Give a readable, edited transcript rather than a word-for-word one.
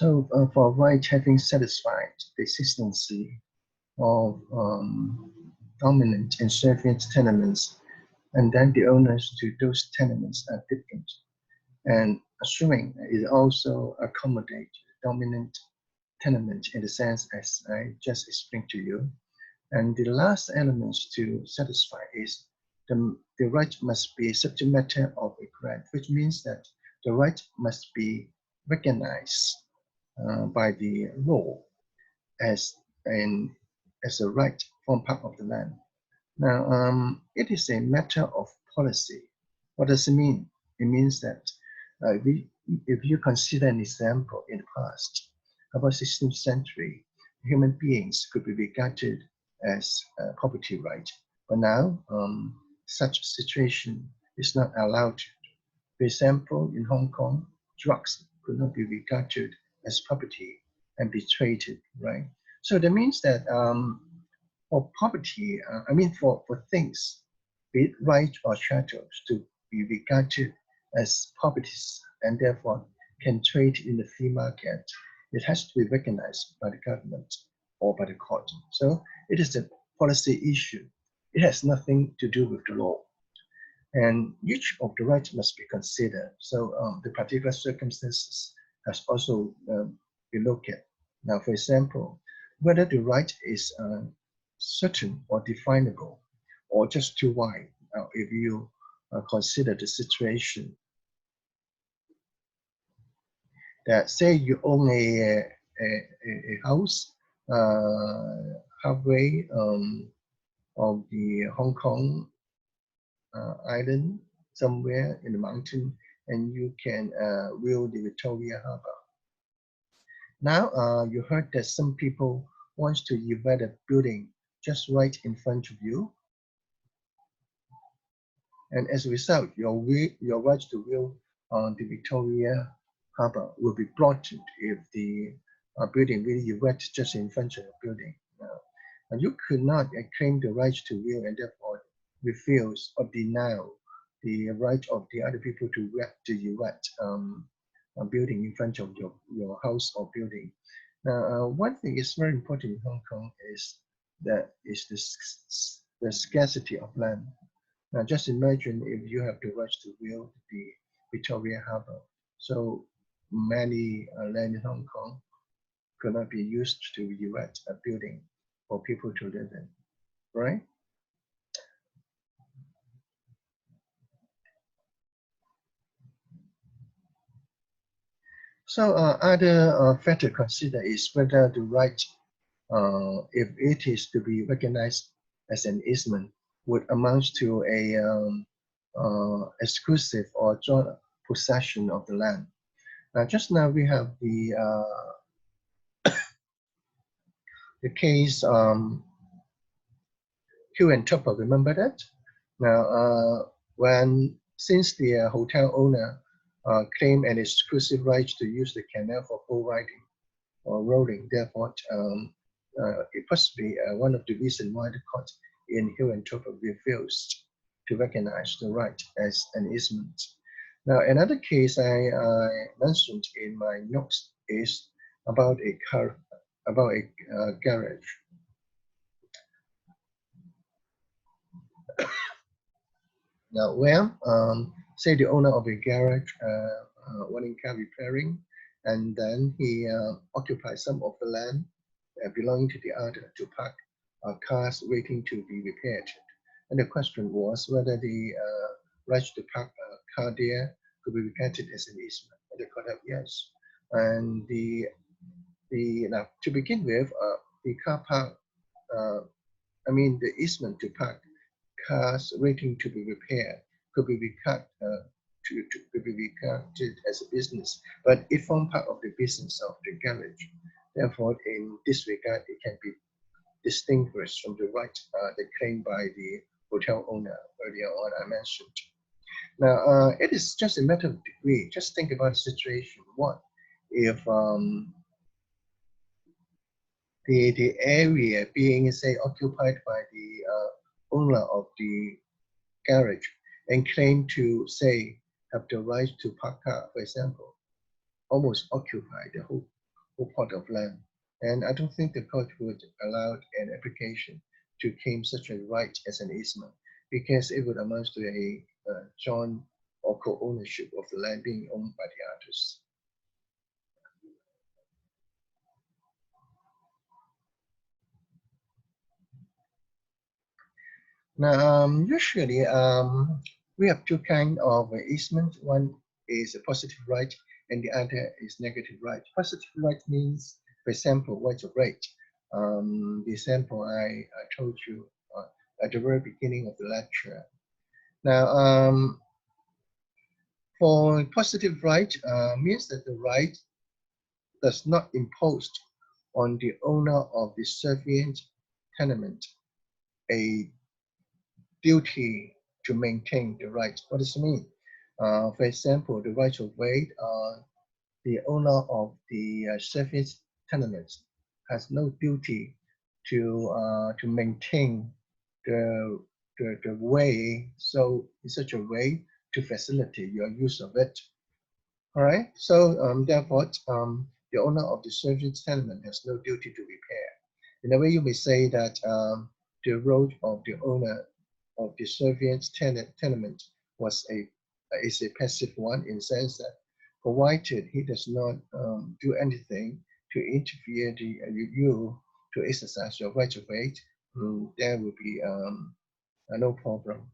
So for right having satisfied the existency of dominant and servient tenements, and then the owners to those tenements are different. And assuming it also accommodates dominant tenement in the sense as I just explained to you. And the last element to satisfy is the right must be subject matter of a grant, which means that the right must be recognized by the law as as a right form part of the land. Now, it is a matter of policy. What does it mean? It means that if you consider an example in the past, about 16th century, human beings could be regarded as property right. But now, such situation is not allowed. For example, in Hong Kong, drugs could not be regarded as property and be traded, right? So that means that for property, for things, be it right or chattels, to be regarded as properties and therefore can trade in the free market, it has to be recognized by the government or by the court. So it is a policy issue. It has nothing to do with the law. And each of the rights must be considered. So the particular circumstances has also been looked at. Now, for example, whether the right is certain or definable or just too wide. Now, if you consider the situation that say you own a house halfway of the Hong Kong island somewhere in the mountain, and you can view the Victoria Harbour. Now you heard that some people want to erect a building just right in front of you, and as a result, your right to view on the Victoria Harbour will be blocked if the building really erect just in front of the building. And you could not claim the right to view and therefore refuse or deny the right of the other people to erect a building in front of your house or building. Now, one thing is very important in Hong Kong is that is the scarcity of land. Now, just imagine if you have the right to view the Victoria Harbour. So many land in Hong Kong could not be used to erect a building for people to live in, right? So other factor to consider is whether the right, if it is to be recognized as an easement, would amount to a exclusive or joint possession of the land. Just now we have the case Hugh and Tupper, remember that? Now, since the hotel owner claimed an exclusive right to use the canal for boat riding or rowing, therefore, it must be one of the reasons why the court in Hugh and Tupper refused to recognize the right as an easement. Now, another case I mentioned in my notes is about a garage. Now, where say the owner of a garage wanting car repairing, and then he occupies some of the land belonging to the other to park cars waiting to be repaired. And the question was whether the right to park a car there could be regarded as an easement. And the court said yes. And now to begin with, the car park, the easement to park cars waiting to be repaired could be regarded as a business, but it forms part of the business of the garage. Therefore, in this regard, it can be distinguished from the right that claimed by the hotel owner earlier on I mentioned. Now, it is just a matter of degree. Just think about the situation. What if the area being, say, occupied by the owner of the garage and claim to, say, have the right to park car, for example, almost occupy the whole whole plot of land. And I don't think the court would allow an application to claim such a right as an easement because it would amount to a joint or co-ownership of the land being owned by the others. Now, usually, we have two kinds of easement. One is a positive right, and the other is negative right. Positive right means, for example, right of right. The example I told you at the very beginning of the lecture. Now, for positive right, means that the right does not impose on the owner of the servient tenement a duty to maintain the right. What does it mean? For example, the right of way, the owner of the service tenements has no duty to maintain the, the way so in such a way to facilitate your use of it. All right. So therefore, the owner of the service tenement has no duty to repair. In a way, you may say that the role of the owner of the Soviet tenement was is a passive one in the sense that provided he does not do anything to interfere you to exercise your right of way, there will be no problem.